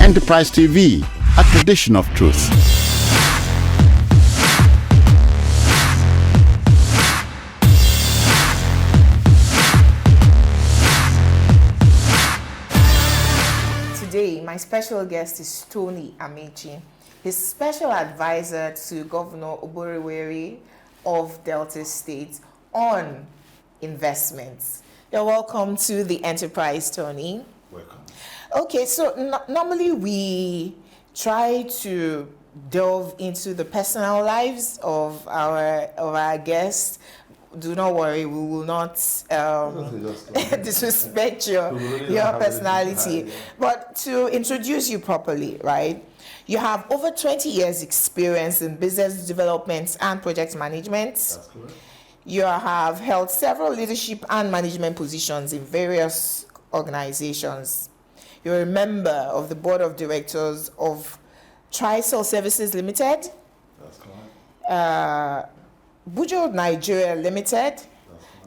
Enterprise TV, a tradition of truth. Today, my special guest is Tony Amechi. He's special advisor to Governor Oborevwori of Delta State on investments. You're welcome to the Enterprise, Tony. Welcome. Okay, so normally we try to delve into the personal lives of our guests. Do not worry, we will not disrespect your personality. But to introduce you properly, right? You have over 20 years experience in business development and project management. That's correct. You have held several leadership and management positions in various organizations. You're a member of the board of directors of Trisol Services Limited. That's correct. Bujo Nigeria Limited.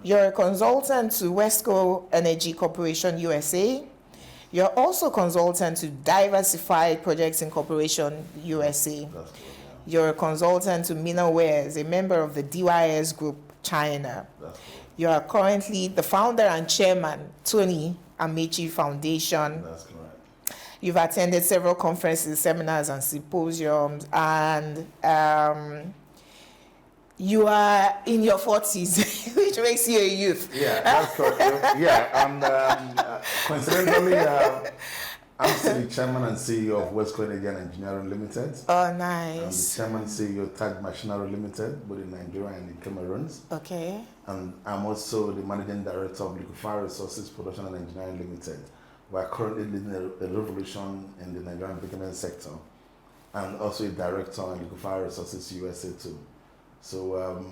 You're a consultant to Westco Energy Corporation USA. You're also consultant to Diversified Projects Incorporation USA. That's correct. You're a consultant to Minawares, a member of the DYS Group China. That's correct. You are currently the founder and chairman, Tony Amechi Foundation. That's correct. You've attended several conferences, seminars, and symposiums, and you are in your 40s, which makes you a youth. Yeah, that's correct. Yeah, and coincidentally, I'm still the chairman and CEO of Westco Energy and Engineering Limited. Oh, I'm the nice. chairman and CEO of Tag Machinery Limited, both in Nigeria and in Cameroon. Okay. And I'm also the managing director of Liquefied Resources Production and Engineering Limited. We are currently leading a revolution in the Nigerian bitumen sector, and also a director on Liquefied Resources USA too. So,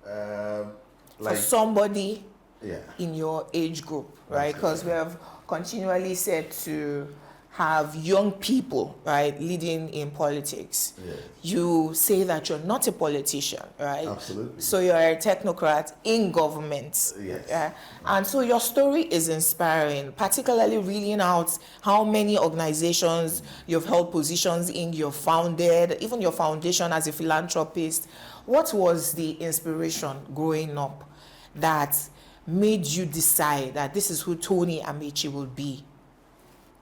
For somebody yeah, in your age group, right? Because we have continually said to have young people, right, leading in politics. yeah, You say that you're not a politician, right? absolutely. So you're a technocrat in government. Yes. Yeah. And so your story is inspiring, particularly reading out how many organizations you've held positions in, you've founded, even your foundation as a philanthropist. What was the inspiration growing up that made you decide that this is who Tony Amechi will be?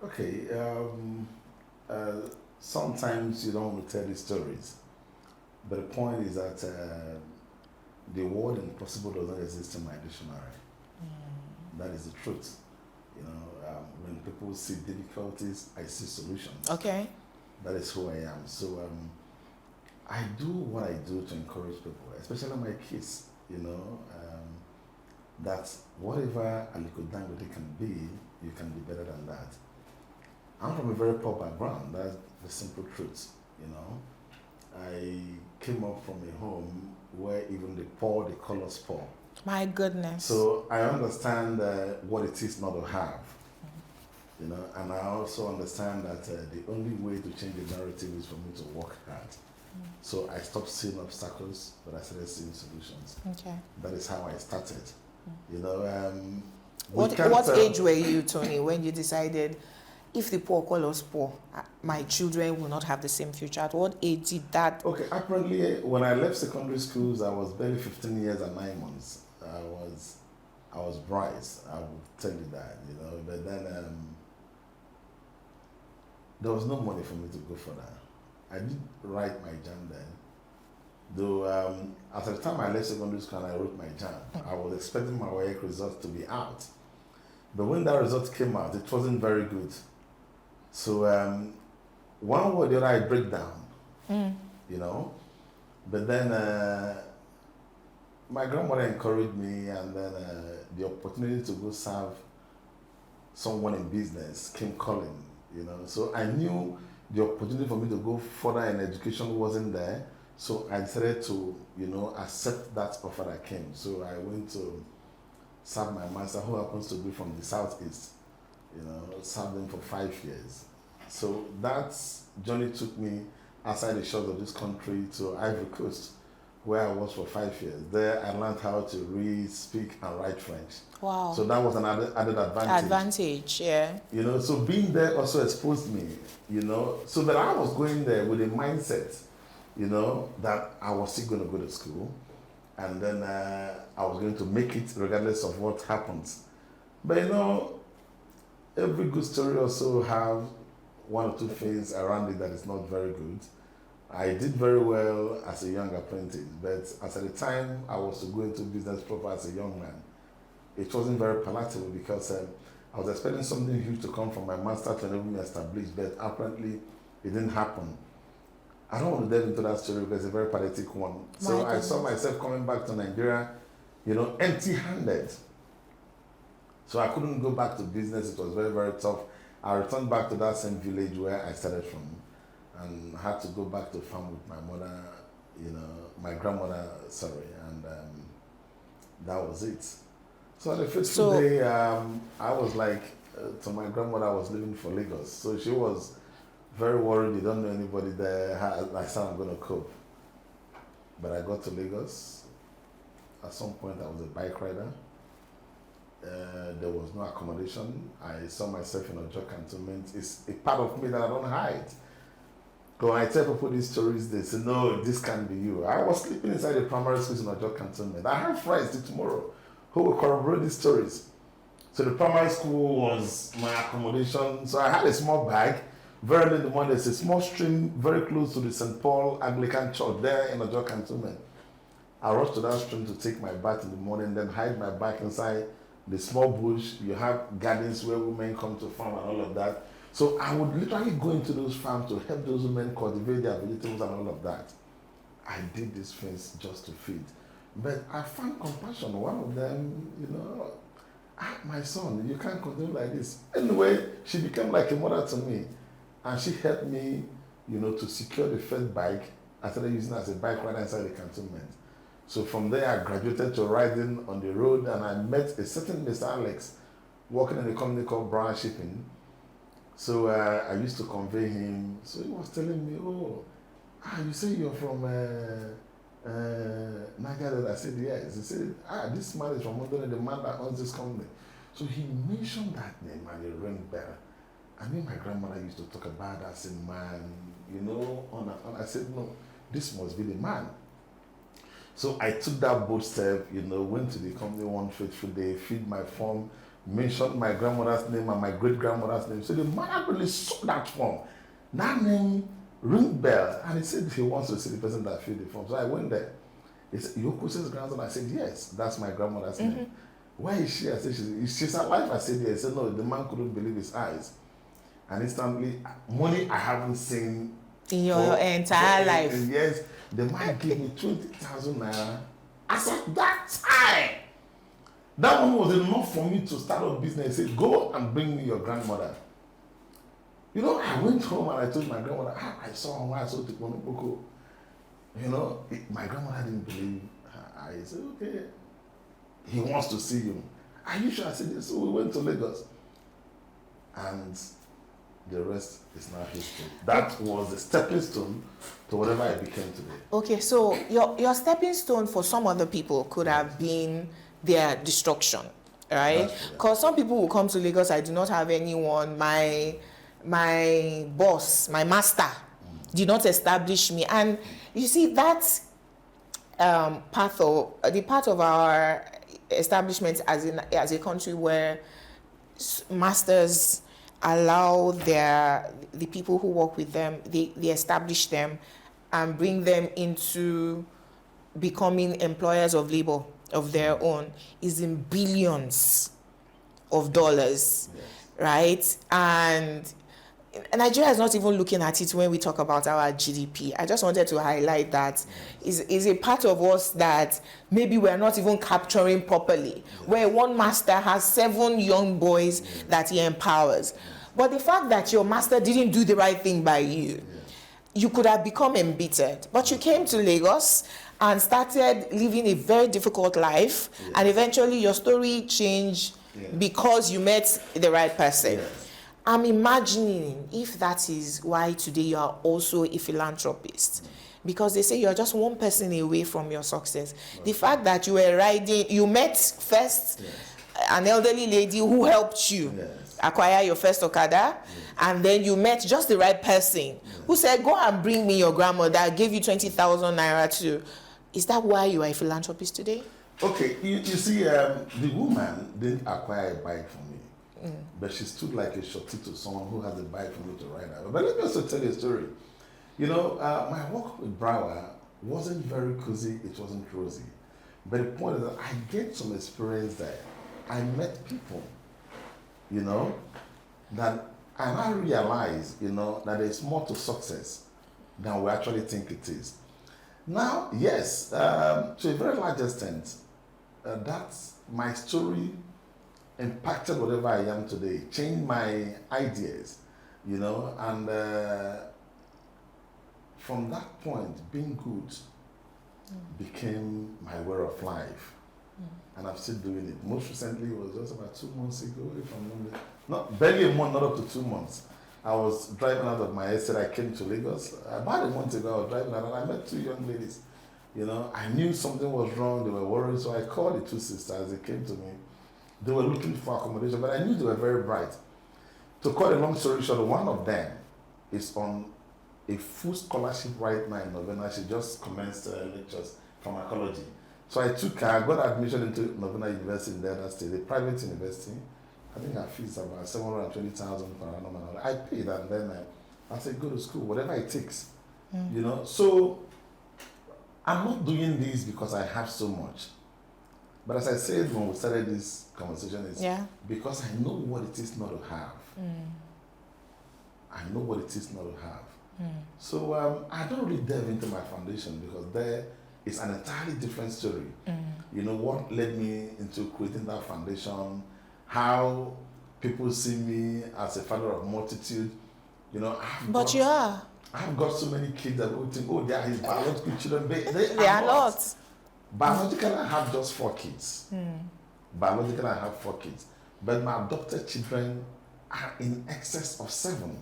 Okay, sometimes you don't want to tell these stories, but the point is that the word impossible does not exist in my dictionary. That is the truth. You know, when people see difficulties, I see solutions. Okay. That is who I am. So I do what I do to encourage people, especially my kids, you know, that whatever Aliko Dangote can be, you can be better than that. I'm from a very poor background. That's the simple truth, you know. I came up from a home where even the poor, they call us poor. My goodness. So I understand what it is not to have, you know, and I also understand that the only way to change the narrative is for me to work hard. So I stopped seeing obstacles, but I started seeing solutions. Okay. That is how I started, you know. What age were you, Tony, when you decided, if the poor call us poor, my children will not have the same future? At what age did that? Okay, apparently when I left secondary schools, I was barely 15 years and 9 months. I was bright, I will tell you that, you know, but then there was no money for me to go for that. I did write my JAM then, though at the time I left secondary school and I wrote my JAM, I was expecting my WAEC results to be out. But when that result came out, it wasn't very good. So one way or the other, I break down, you know. But then my grandmother encouraged me, and then the opportunity to go serve someone in business came calling, you know. So I knew the opportunity for me to go further in education wasn't there. So I decided to, you know, accept that offer that came. So I went to serve my master, who happens to be from the Southeast, you know, served him for 5 years. So that journey took me outside the shores of this country to Ivory Coast, where I was for 5 years. There, I learned how to read, speak, and write French. Wow. So that was an added advantage. Advantage, yeah. You know, so being there also exposed me, you know, so that I was going there with a mindset, you know, that I was still going to go to school, and then I was going to make it regardless of what happens. But you know, every good story also have one or two things around it that is not very good. I did very well as a young apprentice, but as at the time I was to go into business proper as a young man, it wasn't very palatable because I was expecting something huge to come from my master to enable me to establish, but apparently it didn't happen. I don't want to delve into that story because it's a very pathetic one. So I saw myself coming back to Nigeria, you know, empty-handed. So I couldn't go back to business. It was very, very tough. I returned back to that same village where I started from, and had to go back to farm with my mother, you know, my grandmother, sorry, and that was it. So on the fateful day, I was like, to my grandmother, I was leaving for Lagos. So she was very worried, you don't know anybody there. I said, I'm going to cope. But I got to Lagos. At some point, I was a bike rider. There was no accommodation. I saw myself in Ojo Cantonment. It's a part of me that I don't hide. So when I tell people these stories, they say, no, this can't be you. I was sleeping inside the primary schools in Ojo Cantonment. I have friends till tomorrow who will corroborate these stories. So the primary school was my accommodation. So I had a small bag. Very early in the morning, there's a small stream very close to the St. Paul Anglican Church there in Ojo Cantonment. I rushed to that stream to take my bath in the morning, then hide my bike inside the small bush. You have gardens where women come to farm and all of that. So I would literally go into those farms to help those women cultivate their vegetables and all of that. I did these things just to feed. But I found compassion. One of them, you know, my son, you can't continue like this. Anyway, she became like a mother to me. And she helped me, you know, to secure the first bike. I started using it as a bike rider inside the cantonment. So from there, I graduated to riding on the road, and I met a certain Mr. Alex working in a company called Brown Shipping. So I used to convey him. So he was telling me, oh, you say you're from Nigeria? I said, yes. He said, this man is from London, the man that owns this company. So he mentioned that name and it rang bell. I mean, my grandmother used to talk about that same man, you know, on and on. I said, no, this must be the man. So I took that bold step, you know, went to the company one fateful day, filled my form, mentioned my grandmother's name and my great-grandmother's name. So the man actually saw that form. That name ring bell. And he said he wants to see the person that filled the form. So I went there. He said, Yokose's grandson? I said, yes, that's my grandmother's name. Where is she? I said, she's alive. I said, yes. He said, no, the man couldn't believe his eyes. And instantly, money I haven't seen in your entire life. Yes, the man gave me 20,000 naira. As at that time, that one was enough for me to start a business. He said, go and bring me your grandmother. You know, I went home and I told my grandmother, I saw him, I saw Tikmonopoko. You know, my grandmother didn't believe her eyes. Said, okay, he wants to see you. Are you sure? I said, yes. So we went to Lagos. And the rest is now history. That was the stepping stone to whatever I became today. Okay, so your stepping stone for some other people could have been their destruction, right? Because some people will come to Lagos, I do not have anyone, my boss, my master did not establish me. And you see, that part of our establishment as a country where masters allow the people who work with them, they establish them and bring them into becoming employers of labor of their own, is in billions of dollars, right? And Nigeria is not even looking at it when we talk about our GDP. I just wanted to highlight that is a part of us that maybe we're not even capturing properly, where one master has 7 young boys that he empowers. But the fact that your master didn't do the right thing by you, you could have become embittered. But you came to Lagos and started living a very difficult life, and eventually your story changed because you met the right person. I'm imagining if that is why today you are also a philanthropist, because they say you're just one person away from your success. The fact that you met first an elderly lady who helped you acquire your first Okada, and then you met just the right person who said, go and bring me your grandmother, gave you 20,000 naira too. Is that why you are a philanthropist today? Okay, you see, the woman didn't acquire a bike for me, but she stood like a shorty to someone who has a bike for me to ride out. But let me also tell you a story. You know, my work with Brower wasn't very cozy, it wasn't rosy. But the point is that I get some experience there. I met people, you know, and I realized, you know, that there's more to success than we actually think it is. Now, yes, to a very large extent, that's my story impacted whatever I am today, changed my ideas, you know, and from that point, being good became my way of life. And I'm still doing it. Most recently, it was just about 2 months ago, if I'm not, not barely a month, not up to 2 months. I was driving out of my estate. I came to Lagos. About a month ago, I was driving out and I met 2 young ladies. You know, I knew something was wrong. They were worried, so I called the 2 sisters. They came to me. They were looking for accommodation, but I knew they were very bright. To cut a long story short, one of them is on a full scholarship right now in Novena. She just commenced lectures pharmacology. So I took her, I got admission into Novena University in Delta State, a private university. I think her fees are about 720,000 per annum. I paid, and then I said, go to school, whatever it takes. You know, so I'm not doing this because I have so much. But as I said when we started this conversation, it's because I know what it is not to have. I know what it is not to have. So I don't really delve into my foundation because there is an entirely different story. You know, what led me into creating that foundation, how people see me as a father of multitude. You know, I've got so many kids that will think, oh, they are his biological children. They are not. Biologically, I have just 4 kids. Biologically, I have 4 kids. But my adopted children are in excess of 7.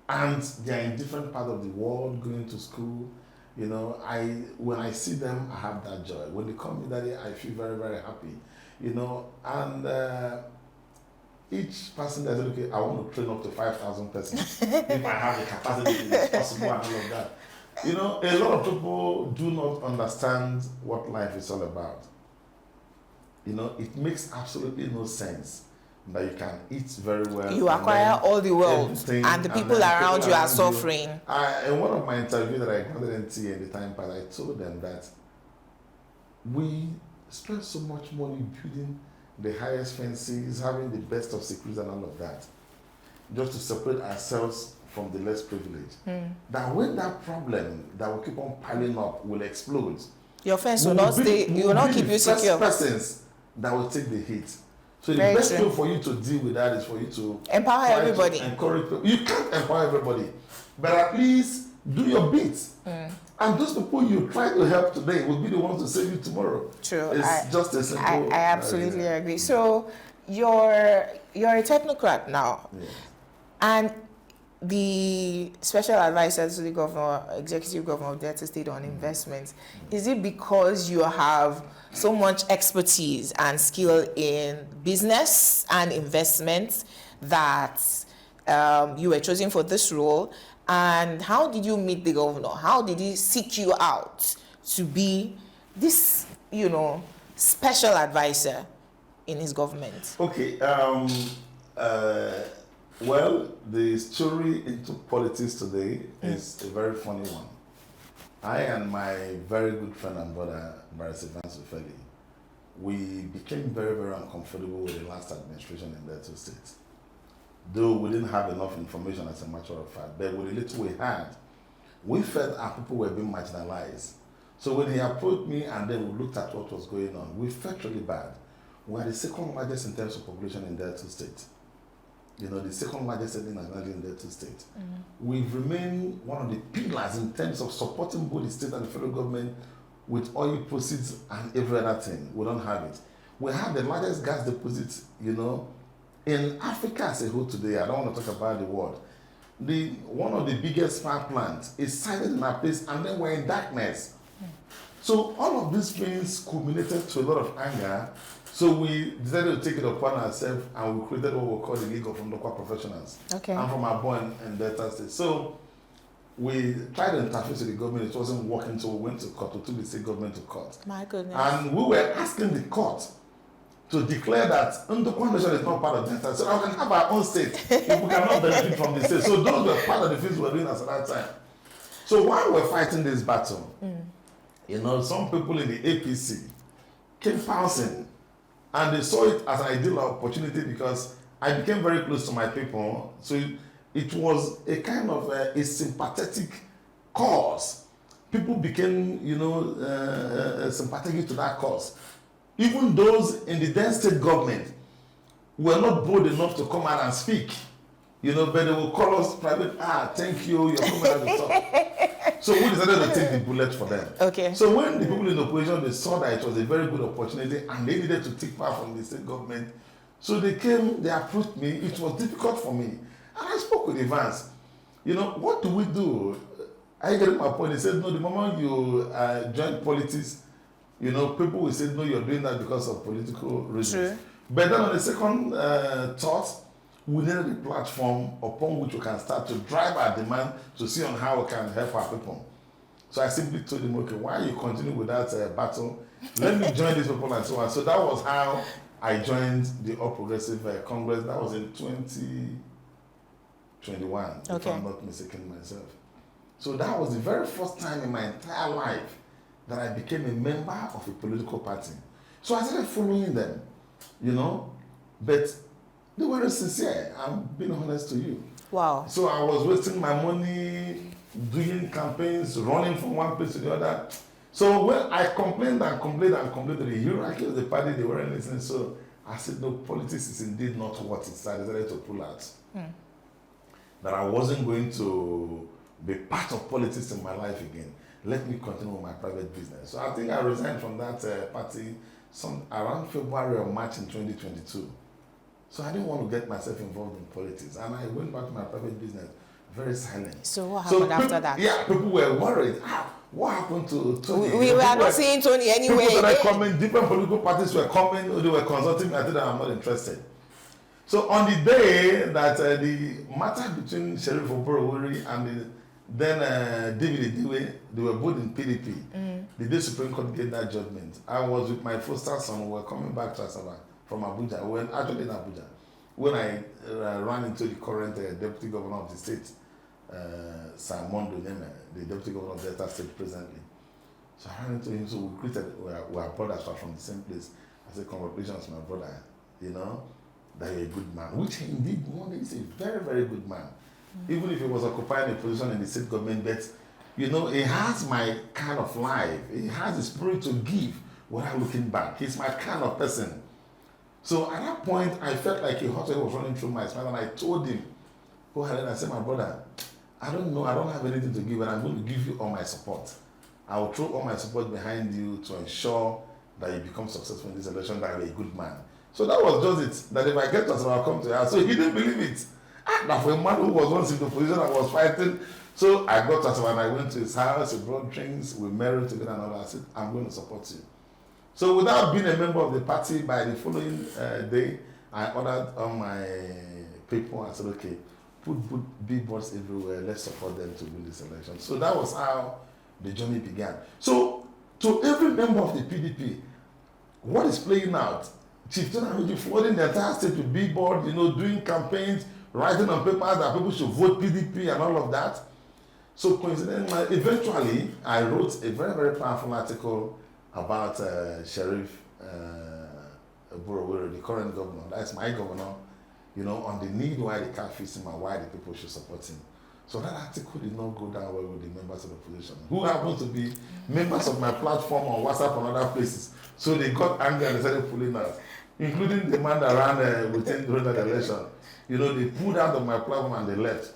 And they are in different parts of the world, going to school. You know, when I see them, I have that joy. When they call me daddy, I feel very, very happy. You know, and each person that says, okay, I want to train up to 5,000 persons. If I have the capacity, it's possible and all of that. You know, a lot of people do not understand what life is all about. You know, it makes absolutely no sense that you can eat very well. You acquire all the wealth, and the people around you are suffering. In one of my interviews that I granted in TA in the time past, I told them that we spend so much money building the highest fences, having the best of security and all of that, just to separate ourselves from the less privileged. That when that problem that will keep on piling up will explode, your fence will not stay. You will not keep you secure. Persons that will take the hit. So the best way for you to deal with that is for you to empower everybody. Encourage people. You can't empower everybody, but at least do your bit. And those people you try to help today will be the ones to save you tomorrow. True. It's just a simple. I absolutely agree. So you're a technocrat now, and the special advisor to the governor, executive governor of Delta State on investments. Is it because you have so much expertise and skill in business and investments that you were chosen for this role? And how did you meet the governor? How did he seek you out to be this, you know, special advisor in his government? Okay. Well, the story into politics today is a very funny one. I and my very good friend and brother, Philanthropist, we became very, very uncomfortable with the last administration in Delta State. Though we didn't have enough information as a matter of fact, but with the little we had, we felt our people were being marginalized. So when he approached me and then we looked at what was going on, we felt really bad. We are the second largest in terms of population in Delta State. You know, the second largest in Delta State. We've remained one of the pillars in terms of supporting both the state and the federal government with oil proceeds and every other thing. We don't have it. We have the largest gas deposits, you know, in Africa as a whole today. I don't want to talk about the world. one of the biggest power plants is sited in our place, and then we're in darkness. So all of these things culminated to a lot of anger. So we decided to take it upon ourselves, and we created what we call the League of Local Professionals. Okay. I'm from Abon and Delta State. So we tried to interface with the government. It wasn't working, so we went to court, to took the state government to court. My goodness. And we were asking the court to declare that Ndokwa Nation is not part of Delta, so we can have our own state if we cannot benefit from the state. So those were part of the things we were doing at that time. So while we're fighting this battle, some people in the APC came pouncing, and they saw it as an ideal opportunity because I became very close to my people. So it was a kind of a sympathetic cause. People became, sympathetic to that cause. Even those in the then state government were not bold enough to come out and speak, but they will call us private, thank you, you're coming out to talk. So we decided to take the bullet for them. Okay. So when the people in opposition, they saw that it was a very good opportunity and they needed to take part from the state government, so they came, they approached me. It was difficult for me. And I spoke with Evans. What do we do? I get my point. He said, no, the moment you join politics, people will say, no, you're doing that because of political reasons. True. But then on the second thought, we needed a platform upon which we can start to drive our demand to see on how we can help our people. So I simply told him, okay, why you continue with that battle? Let me join these people and so on. So that was how I joined the All Progressive Congress. That was in 2021, if I'm not mistaken myself. So that was the very first time in my entire life that I became a member of a political party. So I started following them, but they weren't sincere. I'm being honest to you. Wow. So I was wasting my money doing campaigns, running from one place to the other. So when I complained to the hierarchy of the party, they weren't listening. So I said, no, politics is indeed not what it is. I decided to pull out. That I wasn't going to be part of politics in my life again. Let me continue with my private business. So I think I resigned from that party around February or March in 2022. So I didn't want to get myself involved in politics. And I went back to my private business, very silent. So what happened after that? Yeah, people were worried. What happened to Tony? We were not seeing Tony anyway. People started coming, different political parties were coming, they were consulting me. I told them I'm not interested. So on the day that the matter between Sheriff Oborowori and then David Ediwe, they were both in PDP. The day Supreme Court gave that judgment, I was with my foster son. We were coming back to Asaba from Abuja. We were actually in Abuja when I ran into the current deputy governor of the state, Mondo Nyeme, the deputy governor of Delta State presently. So I ran into him. So we greeted. We are brothers from the same place. I said, "Congratulations, my brother. That you're a good man," which indeed one is a very, very good man. Even if he was occupying a position in the state government, but he has my kind of life. He has the spirit to give without looking back. He's my kind of person. So at that point, I felt like a hot air was running through my spine, and I told him, I said, my brother, I don't know, I don't have anything to give, and I'm going to give you all my support. I will throw all my support behind you to ensure that you become successful in this election, that you're a good man. So that was just it, that if I get to us, I'll come to your house. So he didn't believe it. Now for a man who was once in the position I was fighting, so I got to us and I went to his house, he brought drinks, we married together and all that. I said, I'm going to support you. So without being a member of the party, by the following day, I ordered all my people. I said, okay, put billboards everywhere. Let's support them to win this election. So that was how the journey began. So to every member of the PDP, what is playing out? Chief Amechi flooding the entire state with billboard, doing campaigns, writing on papers that people should vote PDP and all of that. So coincidentally, eventually, I wrote a very, very powerful article about Sheriff Oborowori, the current governor. That's my governor, on the need why the cat fits him and why the people should support him. So that article did not go down well with the members of the opposition, who happen to be members of my platform on WhatsApp and other places. So they got angry and they started pulling out, including the man that ran within during that election. They pulled out of my platform and they left.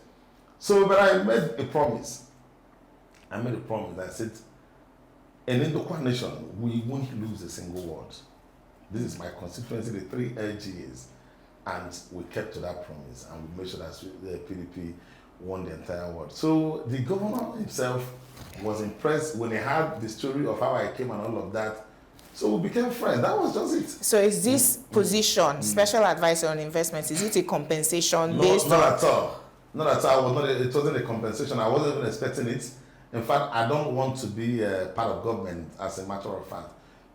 So, but I made a promise. I said, in Ndokwa Nation, we won't lose a single word. This is my constituency, the 3 LGAs. And we kept to that promise, and we made sure that the PDP won the entire world. So the governor himself was impressed when he heard the story of how I came and all of that. So we became friends. That was just it. So is this position, special advisor on investments, is it a compensation based not on? At all. Not at all. It wasn't a compensation. I wasn't even expecting it. In fact, I don't want to be part of government as a matter of fact.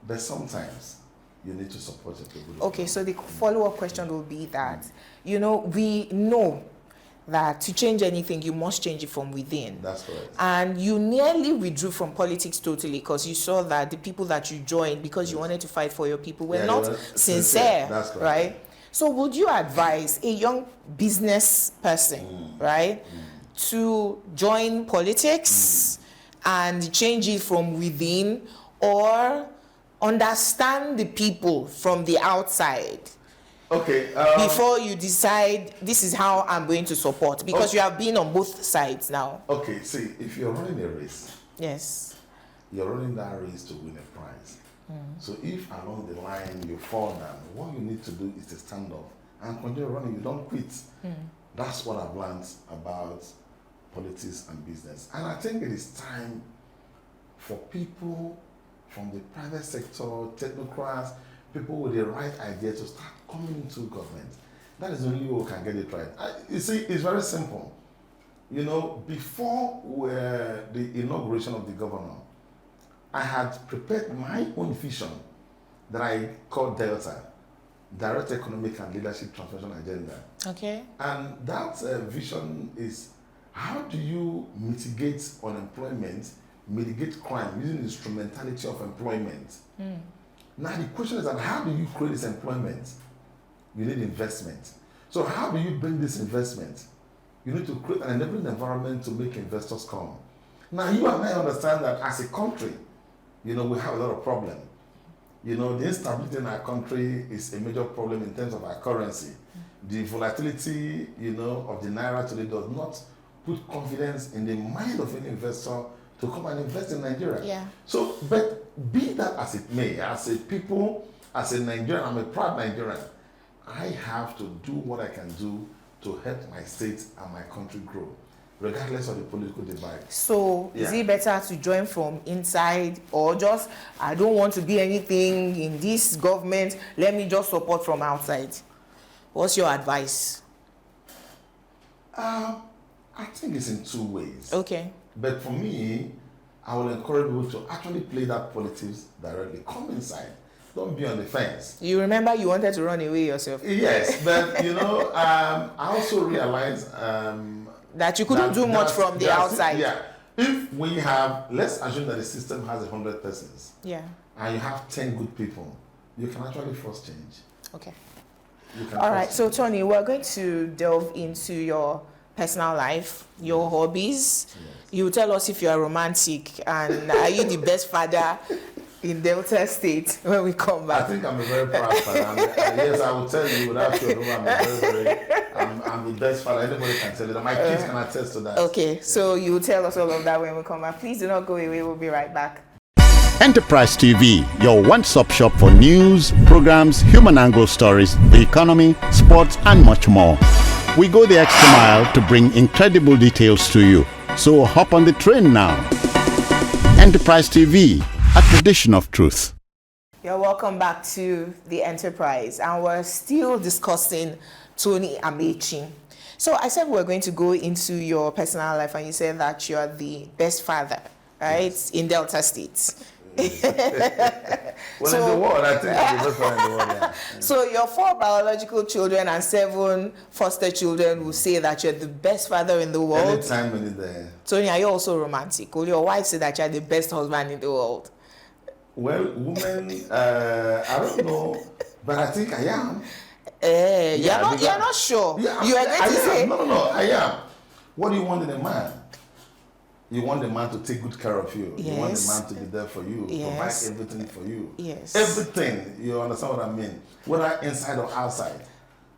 But sometimes you need to support your people. Okay, so the follow-up question will be that, we know that to change anything, you must change it from within. That's correct. And you nearly withdrew from politics totally because you saw that the people that you joined because you wanted to fight for your people were not sincere. That's correct. Right? So would you advise a young business person, right, to join politics and change it from within, or understand the people from the outside? Okay. Before you decide this is how I'm going to support, because you have been on both sides now. Okay, see, if you're running a race, Yes. you're running that race to win a prize. So if along the line you fall down, what you need to do is to stand up and continue running. You don't quit. That's what I've learned about politics and business. And I think it is time for people from the private sector, technocrats, people with the right idea to start coming into government. That is the only way we can get it right. You see, it's very simple. Before the inauguration of the governor, I had prepared my own vision that I called Delta, Direct Economic and Leadership Transformation Agenda. Okay. And that vision is, how do you mitigate unemployment, mitigate crime using the instrumentality of employment? Now the question is that how do you create this employment? You need investment. So how do you bring this investment? You need to create an enabling environment to make investors come. Now you and I understand that as a country, we have a lot of problems. The instability in our country is a major problem in terms of our currency. The volatility, of the naira today does not put confidence in the mind of any investor to come and invest in Nigeria. Yeah. So, but be that as it may, as a people, as a Nigerian, I'm a proud Nigerian, I have to do what I can do to help my state and my country grow, regardless of the political divide. So is it better to join from inside, or just, I don't want to be anything in this government, let me just support from outside? What's your advice? I think it's in two ways. Okay. But for me, I will encourage people to actually play that politics directly. Come inside. Don't be on the fence. You remember you wanted to run away yourself? Yes, but I also realized that you couldn't do much from the outside. Yeah. If we have, let's assume that the system has 100 persons. Yeah. And you have 10 good people, you can actually force change. Okay. All right. So Tony, we're going to delve into your personal life, your hobbies. Yes. You tell us if you are romantic, and are you the best father in Delta State when we come back? I think I'm a very proud father. Yes, I will tell you without your I'm the best father. Anybody can tell you that. My kids can attest to that. Okay, so you will tell us all of that when we come back. Please do not go away. We'll be right back. Enterprise TV, your one-stop shop for news, programs, human angle stories, the economy, sports, and much more. We go the extra mile to bring incredible details to you. So hop on the train now. Enterprise TV, a tradition of truth. You're welcome back to the Enterprise, and we're still discussing Tony Amechi. So I said we're going to go into your personal life, and you said that you're the best father, right, yes, in Delta State. Well, in the world, I think I'm the best father in the world. Yeah. So your 4 biological children and 7 foster children will say that you're the best father in the world. Anytime, any day. Tony, are you also romantic? Will your wife say that you're the best husband in the world? Well, women, I don't know, but I think I am. You're not sure. Yeah, you are going to say. No, I am. What do you want in a man? You want the man to take good care of you. Yes. You want the man to be there for you, Yes. provide everything for you. Yes. Everything. You understand what I mean? Whether inside or outside.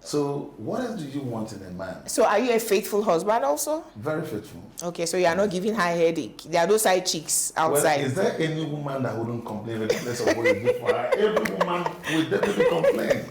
So what else do you want in a man? So are you a faithful husband also? Very faithful. Okay, so you are not giving her headache. There are no side chicks outside. Well, is there any woman that wouldn't complain regardless of what you do for her? Every woman will definitely complain.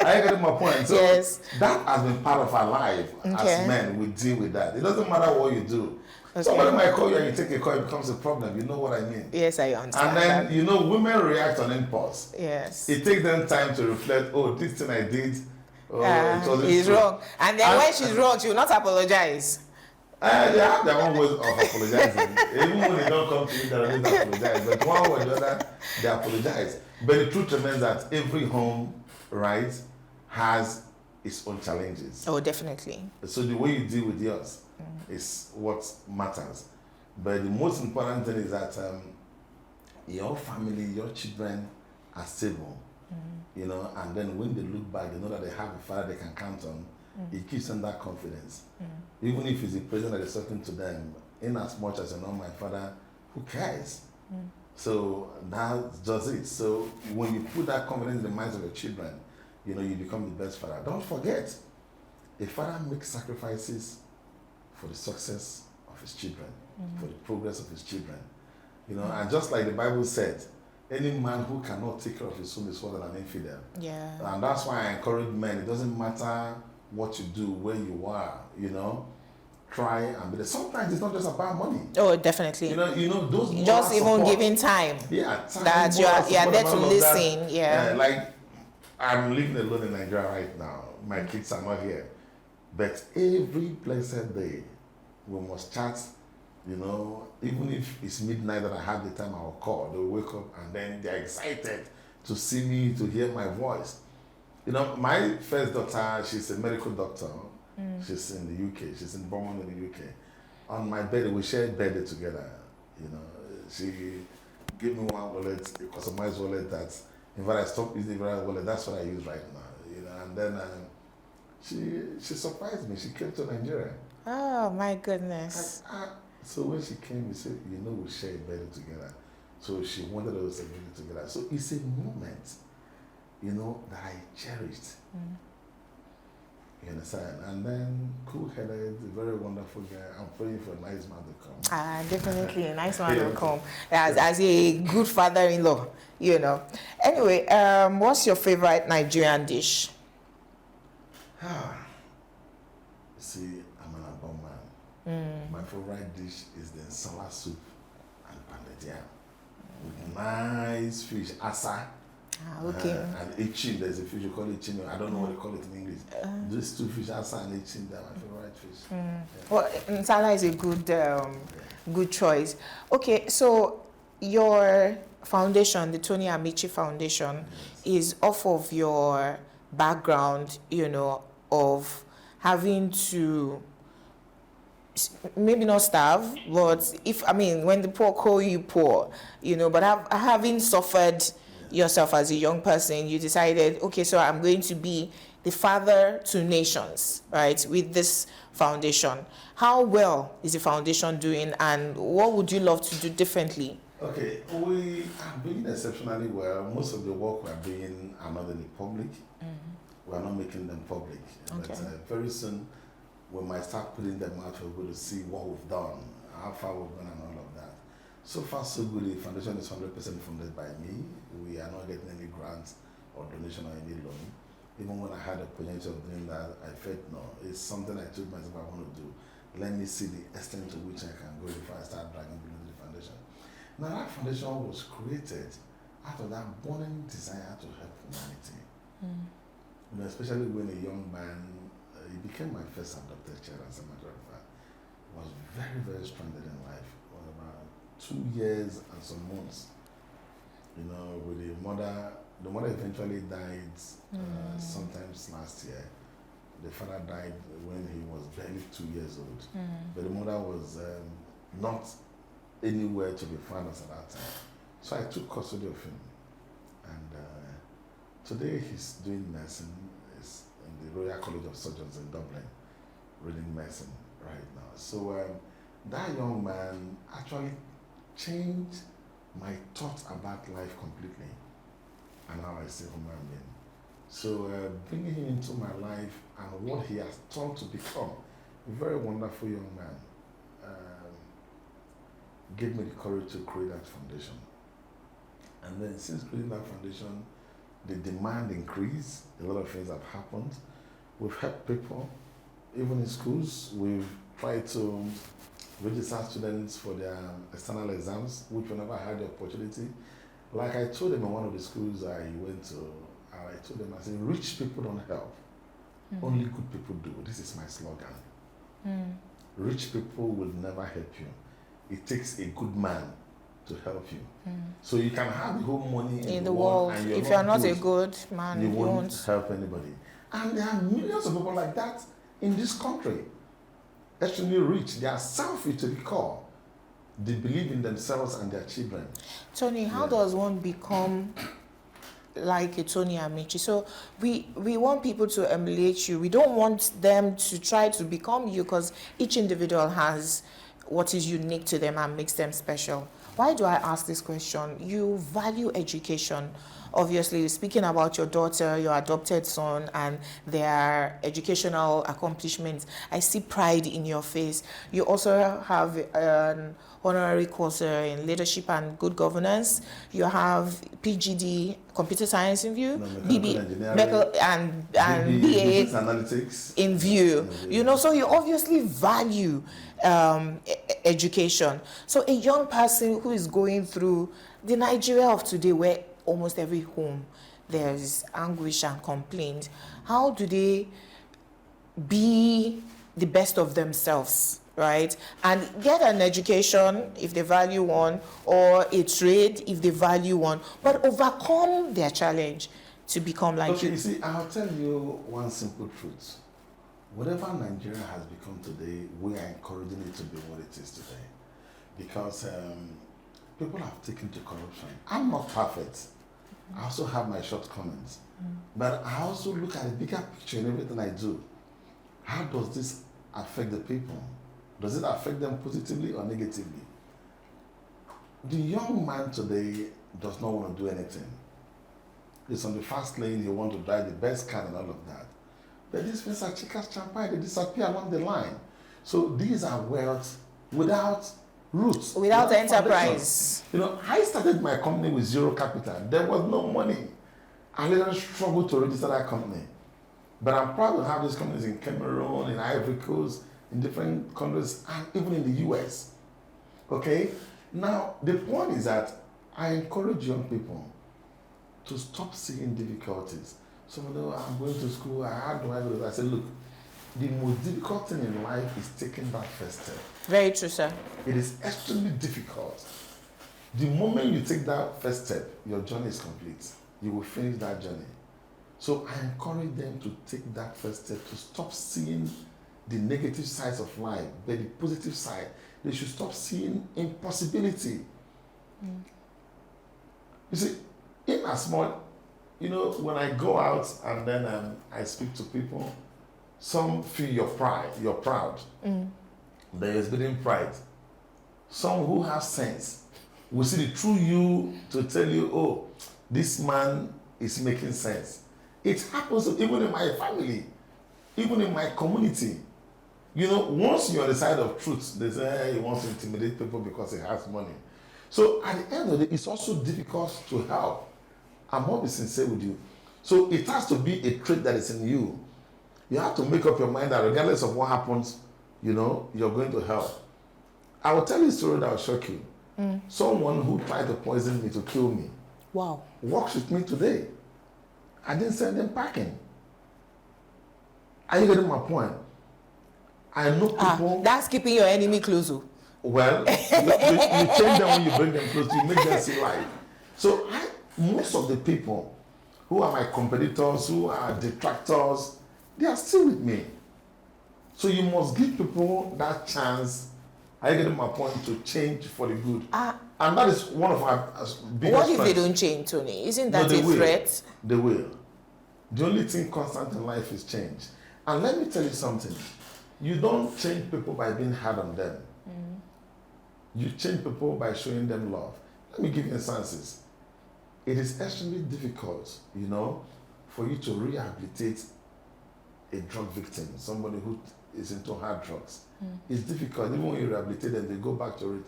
I get my point. So Yes. that has been part of our life Okay. as men. We deal with that. It doesn't matter what you do. Okay. Somebody might call you and you take a call, it becomes a problem. You know what I mean? Yes, I understand. And then, that. women react on impulse. Yes. It takes them time to reflect, oh, this thing I did, it wasn't He's true. wrong. And then when she's wrong, she will not apologize. They have their own ways of apologizing. Even when they don't come to me, they don't apologize. But one way or the other, they apologize. But the truth remains that every home, right, has its own challenges. Oh, definitely. So the way you deal with yours is what matters. But the most important thing is that your family, your children are stable. And then when they look back, they know that they have a father they can count on. It gives them that confidence. Even if it's the person that is talking to them, in as much as my father, who cares? So that's just it. So when you put that confidence in the minds of your children, you become the best father. Don't forget, a father makes sacrifices for the success of his children, for the progress of his children. And just like the Bible said, any man who cannot take care of his son is more than an infidel. Yeah. And that's why I encourage men. It doesn't matter what you do, where you are, try and be there. Sometimes it's not just about money. Oh, definitely. Those just even support, giving time. Yeah, time. That you're there to listen. Yeah. Like I'm living alone in Nigeria right now. My kids are not here. But every blessed day we must chat, even if it's midnight that I have the time, I'll call. They'll wake up and then they're excited to see me, to hear my voice. My first daughter, she's a medical doctor. She's in the UK. She's in Bournemouth in the UK. On my birthday, we shared birthday together. She gave me one wallet, a customized wallet that, in fact, I stopped using the wallet. That's what I use right now. And then she surprised me. She came to Nigeria. Oh my goodness. So when she came, we said, we share a birthday together. So she wanted us to celebrate together. So it's a moment, that I cherished. You understand? And then cool-headed, very wonderful guy. I'm praying for a nice man to come. Definitely a nice man to come. As a good father-in-law, Anyway, what's your favorite Nigerian dish? See, I'm an Abon man. My favorite dish is the nsala soup and pounded yam with nice fish, asa. Okay. And echin, there's a fish you call echin. I don't know what they call it in English. These two fish, asa and echin, they're my favorite fish. Yeah. Well, nsala is a good choice. Okay, so your foundation, the Tony Amechi Foundation, is off of your background, of having to maybe not starve, but when the poor call you poor, but having suffered yourself as a young person, you decided, okay, so I'm going to be the father to nations, right, with this foundation. How well is the foundation doing, and what would you love to do differently? Okay, we are doing exceptionally well. Most of the work we are doing are not in the public. We are not making them public. Okay. But very soon, we might start putting them out for people to see what we've done, how far we've gone, and all of that. So far, so good. The foundation is 100% funded by me. We are not getting any grants or donation or any loan. Even when I had the potential of doing that, I felt no. It's something I told myself I want to do. Let me see the extent to which I can go before I start dragging people into the foundation. Now that foundation was created out of that burning desire to help humanity. Especially when a young man, he became my first adopted child, as a matter of fact. Was very, very stranded in life. Was about 2 years and some months. With the mother eventually died sometimes last year. The father died when he was barely 2 years old. But the mother was not anywhere to be found at that time. So I took custody of him. And today he's doing nursing. He's in the Royal College of Surgeons in Dublin, reading medicine right now. So that young man actually changed my thoughts about life completely and how I see human being. So bringing him into my life and what he has turned to become, a very wonderful young man, gave me the courage to create that foundation. And then since creating that foundation, the demand increased. A lot of things have happened. We've helped people, even in schools. We've tried to register students for their external exams, which we never had the opportunity. Like I told them in one of the schools I went to, I told them, I said, rich people don't help. Only good people do. This is my slogan. Rich people will never help you. It takes a good man to help you. So you can have the whole money in the world, and if you're not a good man, you won't help anybody. And there are millions of people like that in this country. Extremely rich. They are selfish to the core. They believe in themselves and their children. Tony, how does one become like a Tony Amechi? So we want people to emulate you. We don't want them to try to become you, because each individual has what is unique to them and makes them special. Why do I ask this question? You value education. Obviously, speaking about your daughter, your adopted son, and their educational accomplishments, I see pride in your face. You also have an honorary course in leadership and good governance. You have PGD, computer science in view, and BA analytics in view. You know, so you obviously value education. So a young person who is going through the Nigeria of today, where almost every home there's anguish and complaint, how do they be the best of themselves, right? And get an education if they value one, or a trade if they value one, but overcome their challenge to become like you. You see, I'll tell you one simple truth. Whatever Nigeria has become today, we are encouraging it to be what it is today. Because people have taken to corruption. I'm not perfect. I also have my shortcomings. But I also look at the bigger picture in everything I do. How does this affect the people? Does it affect them positively or negatively? The young man today does not want to do anything. He's on the fast lane, he wants to drive the best car and all of that. But these things are chicas champai, they disappear along the line. So these are wealth without roots. Without enterprise. You know, I started my company with zero capital. There was no money. I literally struggled to register that company. But I'm proud to have these companies in Cameroon, in Ivory Coast, in different countries, and even in the US. Okay? Now, the point is that I encourage young people to stop seeing difficulties. So, I'm going to school, how do I do this? I said, look, the most difficult thing in life is taking that first step. Very true, sir. It is extremely difficult. The moment you take that first step, your journey is complete. You will finish that journey. So I encourage them to take that first step, to stop seeing the negative sides of life, but the positive side. They should stop seeing impossibility. You see, in a small, when I go out and then I speak to people, some feel you're proud. There is building pride. Some who have sense will see the true you to tell you, oh, this man is making sense. It happens even in my family, even in my community. Once you're on the side of truth, they say, hey, he wants to intimidate people because he has money. So at the end of the day, it's also difficult to help. I must be sincere with you. So it has to be a trait that is in you. You have to make up your mind that regardless of what happens, you're going to help. I will tell you a story that will shock you. Someone who tried to poison me to kill me. Wow. Works with me today. I didn't send them packing. Are you getting my point? I know people. That's keeping your enemy close. Well, you change them when you bring them close. You make them see life. So most of the people who are my competitors, who are detractors, they are still with me. So you must give people that chance. Are you getting my point? To change for the good. And that is one of our biggest What if strengths. they don't change, Tony? Isn't that a threat? They will. The only thing constant in life is change. And let me tell you something. You don't change people by being hard on them. You change people by showing them love. Let me give you instances. It is extremely difficult, for you to rehabilitate a drug victim, somebody who is into hard drugs. It's difficult. Even when you rehabilitate them, they go back to it.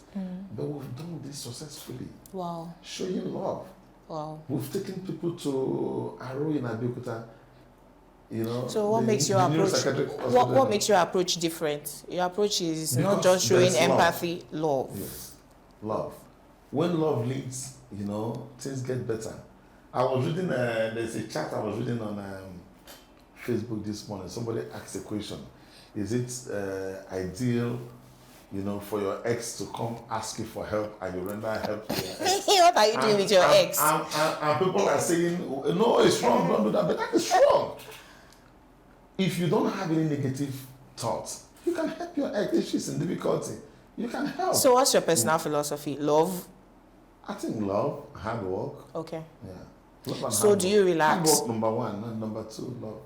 But we've done this successfully. Wow. Showing love. Wow. We've taken people to Aro in Abeokuta. You know. So what makes your approach? What makes your approach different? Your approach is Because not just showing there's empathy, love. Yes, love. When love leads, you know, things get better. I was reading. There's a chat I was reading on Facebook this morning. Somebody asked a question: is it ideal, you know, for your ex to come ask you for help and you render help to your ex? What are you doing with your ex? And people are saying, no, it's wrong, don't do that. But that is wrong. If you don't have any negative thoughts, you can help your ex. If she's in difficulty, you can help. So what's your personal philosophy? Love? I think love, hard work. Okay. Yeah. Love and So hard do work. you relax? Hard work, number one. And number two, love.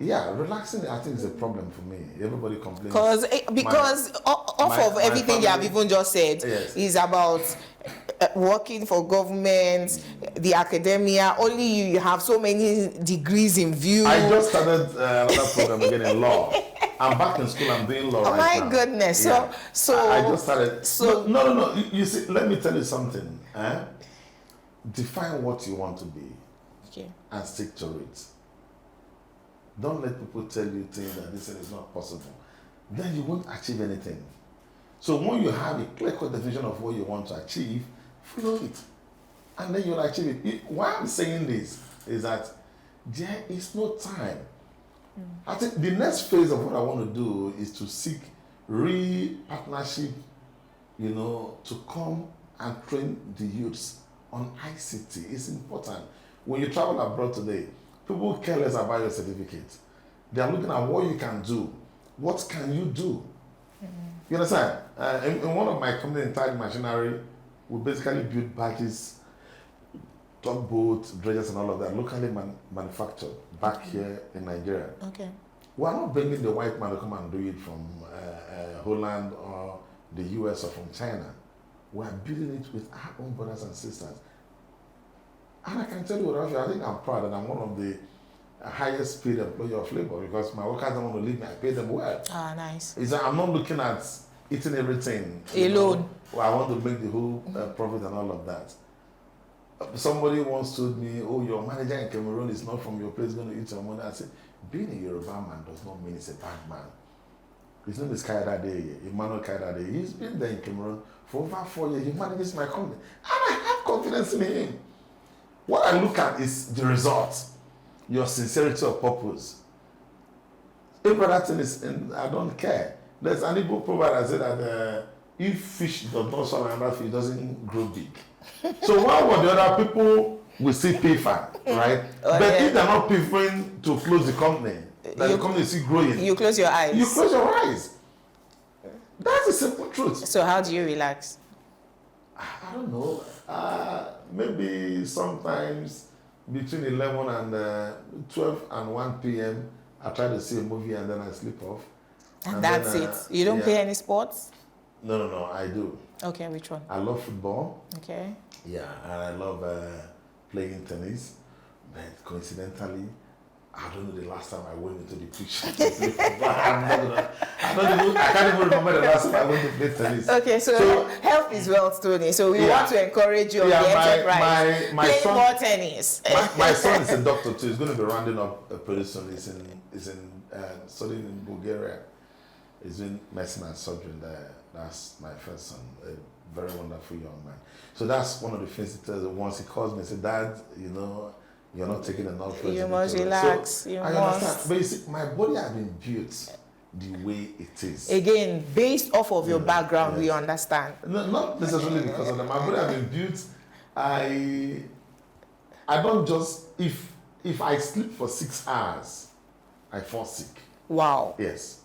Yeah, relaxing, I think, is a problem for me. Everybody complains. Because of everything you have even just said, yes, is about working for government, the academia. Only you have so many degrees in view. I just started another program again in law. I'm back in school. I'm doing law right now. My goodness. Yeah. So I just started. So no. You see, let me tell you something. Define what you want to be, okay, and stick to it. Don't let people tell you things that this is not possible. Then you won't achieve anything. So when you have a clear-cut definition of what you want to achieve, follow it. And then you'll achieve it. Why I'm saying this is that there is no time. I think the next phase of what I want to do is to seek real partnership, you know, to come and train the youths on ICT. It's important. When you travel abroad today, people care less about your certificate. They are looking at what you can do. What can you do? You understand? In one of my companies in Tide Machinery, we basically build barges, tugboats, dredgers, and all of that locally manufactured back here in Nigeria. Okay. We are not bringing the white man to come and do it from Holland or the US or from China. We are building it with our own brothers and sisters. And I can tell you, Rafi, I think I'm proud that I'm one of the highest paid employee of labor because my workers don't want to leave me. I pay them well. Ah, nice. I'm not looking at eating everything alone. Well, I want to make the whole profit and all of that. Somebody once told me, "Oh, your manager in Cameroon is not from your place, going to eat your money." I said, "Being a Yoruba man does not mean he's a bad man." His name is Kaidade, Emmanuel Kaidade. He's been there in Cameroon for over 4 years. He manages my company, and I have confidence in him. What I look at is the result, your sincerity of purpose. Every other thing is, and I don't care. There's an Igbo proverb that said that if fish does not swallow another fish, it doesn't grow big. So why would the other people will still pay fine, right? But if they're not paying to close the company, that the company is still growing. You close your eyes. You close your eyes. That's the simple truth. So how do you relax? I don't know. Maybe sometimes between 11 and 12 and 1 p.m. I try to see a movie and then I sleep off. And that's then, it. You don't play any sports? No, I do. Okay, which one? I love football. Okay. Yeah, and I love playing tennis. But coincidentally, I don't know the last time I went into the picture to play football. I can't even remember the last time I went to play tennis. Okay, so health is wealth, Tony. So we want to encourage you on the enterprise. Play son, more tennis. my son is a doctor too. He's going to be rounding up pretty soon. He's in studying in Bulgaria. He's doing medicine and surgery there. That's my first son, a very wonderful young man. So that's one of the things he tells me. Once he calls me and says, "Dad, you know, you're not taking enough rest." You must relax. So you understand. But you see, my body has been built the way it is. Again, based off of your background, we understand. No, not necessarily because of that. My body has been built. I don't just if I sleep for 6 hours, I fall sick. Wow. Yes.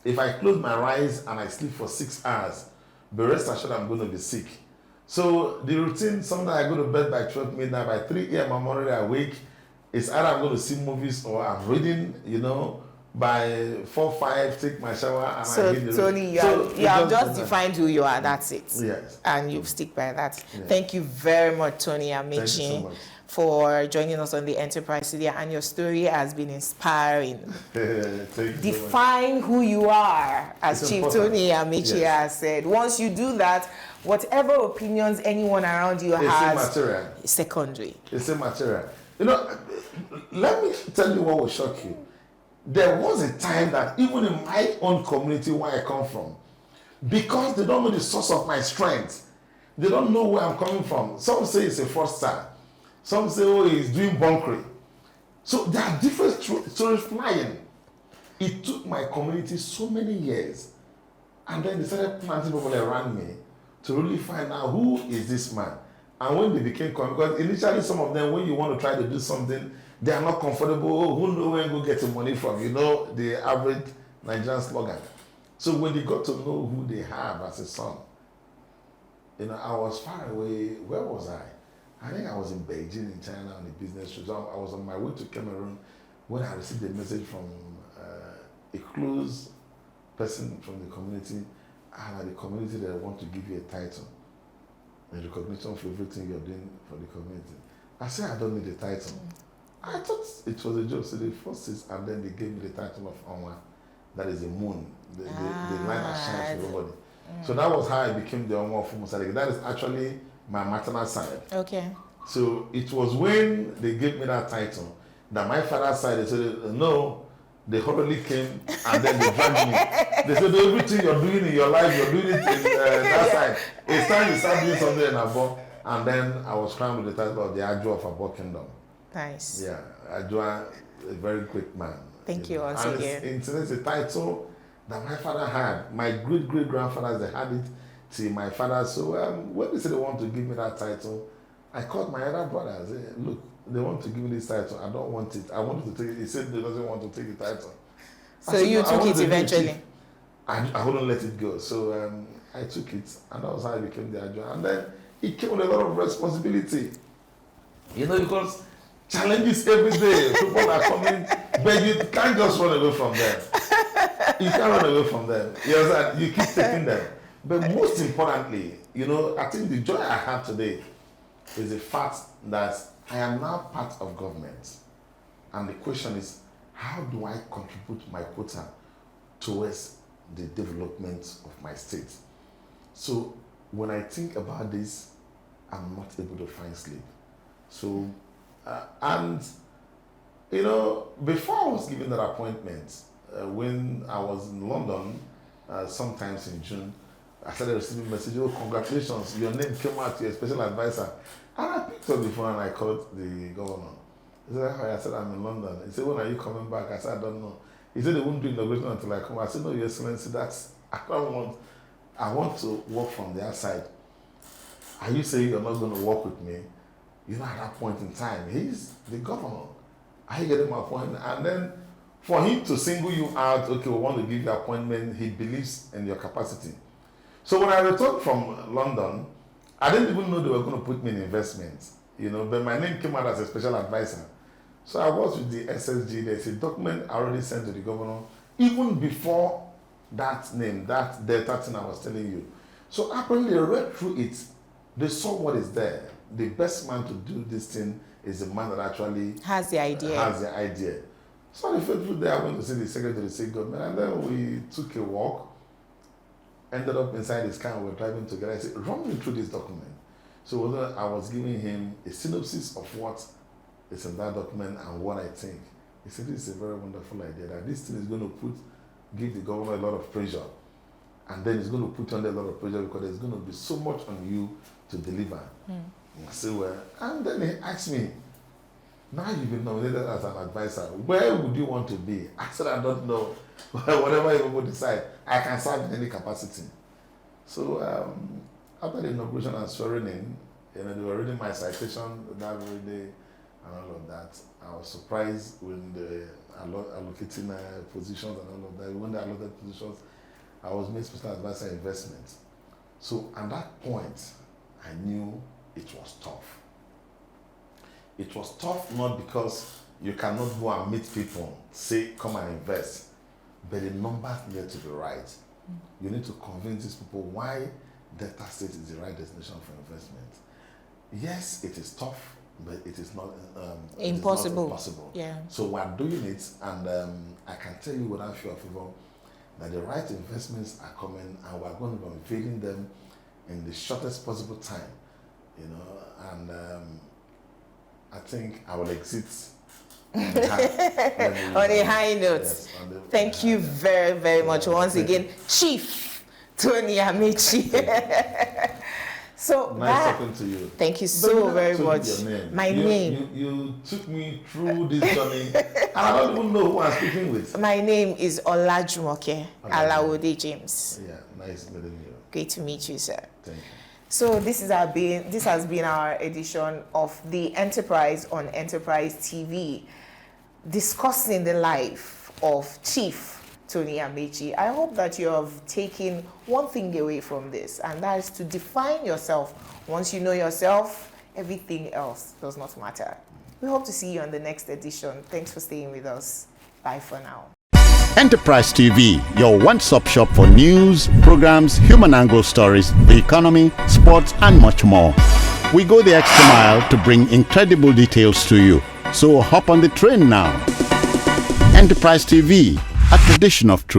If I close my eyes and I sleep for 6 hours, but rest assured I'm going to be sick. So the routine, sometimes I go to bed by 12 midnight, by 3 a.m. I'm already awake. It's either I'm going to see movies or I'm reading, you know, by 4, 5, take my shower and so, I hit the Tony, you have just defined who you are, that's it. Yes. And you stick by that. Yes. Thank you very much, Tony Amechi. Thank you so much. for joining us on the Enterprise today, and your story has been inspiring. Thank you Define who you are, as It's Chief important. Tony Amechi has said. Once you do that, whatever opinions anyone around you has immaterial. is secondary. It's immaterial. You know, let me tell you what will shock you. There was a time that even in my own community where I come from, because they don't know the source of my strength, they don't know where I'm coming from. Some say it's a fraudster. Some say, oh, he's doing bunkery. So there are different stories flying. It took my community so many years. And then they started planting people around me to really find out who is this man. And when they became, because initially some of them, when you want to try to do something, they are not comfortable. Oh, who knows where you go get the money from? You know, the average Nigerian slogan. So when they got to know who they have as a son, you know, I was far away. Where was I? I think I was in Beijing in China on a business trip. So I was on my way to Cameroon when I received a message from a close person from the community, and the community that want to give you a title in recognition for everything you're doing for the community. I said, I don't need a title. I thought it was a joke. So they forced it, and then they gave me the title of Onwa. That is the moon, the line that shines for everybody. So that was how I became the Onwa of Umusadeke. That is actually my maternal side. Okay. So it was when they gave me that title that my father's side, they said, no, they hurriedly came and then they dragged me. They said, everything you're doing in your life, you're doing it in that side. It's time you start doing something in Abo. And then I was crowned with the title of the Adjo of Abo Kingdom. Nice. Yeah, Adjo, a very great man. Thank you once and again. It's a title that my father had. My great-great-grandfathers, they had it till my father. So when they said they want to give me that title, I called my other brother and said, look, they want to give me this title. I don't want it. I wanted to take it. He said he doesn't want to take the title. So you took it eventually? I wouldn't let it go. So I took it, and that was how I became the Adjo. And then it came with a lot of responsibility. You know, because challenges every day. People are coming, but you can't just run away from them. You can't run away from them. You understand? You keep taking them. But most importantly, you know, I think the joy I have today is the fact that I am now part of government. And the question is, how do I contribute my quota towards the development of my state? So when I think about this, I'm not able to find sleep. So, and, you know, before I was given that appointment, when I was in London, sometimes in June, I started receiving messages, oh, congratulations, your name came out to your special advisor. And I picked up the phone and I called the governor. He said, hi, I said, I'm in London. He said, when are you coming back? I said, I don't know. He said, they won't do inauguration until I come. I said, no, Your Excellency, I want to work from the outside. Are you saying you're not going to work with me? You know, at that point in time, he's the governor. I get him an appointment. And then for him to single you out, okay, we want to give you an appointment, he believes in your capacity. So when I returned from London, I didn't even know they were going to put me in investments, you know, but my name came out as a special advisor. So I was with the SSG. There's a document I already sent to the governor, even before that name, that Delta thing I was telling you. So apparently they read through it. They saw what is there. The best man to do this thing is the man that actually has the idea. So the faithful day, I went to see the Secretary of State Government, and then we took a walk, ended up inside his car, and we were driving together. I said, run me through this document. So I was giving him a synopsis of what is in that document and what I think. He said, this is a very wonderful idea, that this thing is going to give the government a lot of pressure. And then it's going to put you under a lot of pressure because there's going to be so much on you to deliver. I said, well, and then he asked me, now you've been nominated as an advisor, where would you want to be? I said, I don't know. Whatever you will decide, I can serve in any capacity. So after the inauguration and swearing in, you know, they were reading my citation that very day and all of that. I was surprised when they allocating positions and all of that. When they allotted positions, I was made special advisor investment. So at that point, I knew it was tough. It was tough not because you cannot go and meet people, say, come and invest, but the numbers need to be right. You need to convince these people why Delta State is the right destination for investment. Yes, it is tough. but it is not Impossible. It is not impossible. Yeah. So we are doing it, and I can tell you without fear of favor that the right investments are coming, and we are going to be unveiling them in the shortest possible time. You know, and I think I will exit on a high note. Yes, Thank you very, very much once again, Chief Tony Amechi. So nice talking to you. Thank you so very much. Your name. My name. You took me through this journey. I don't even know who I'm speaking with. My name is Olajumoke Alawode James. Yeah, nice meeting you. Great to meet you, sir. Thank you. So this has been our edition of the Enterprise on Enterprise TV, discussing the life of Chief Tony Amechi. I hope that you have taken one thing away from this, and that is to define yourself. Once you know yourself, everything else does not matter. We hope to see you on the next edition. Thanks for staying with us. Bye for now. Enterprise TV, your one-stop shop for news, programs, human angle stories, the economy, sports, and much more. We go the extra mile to bring incredible details to you. So hop on the train now. Enterprise TV, a tradition of truth.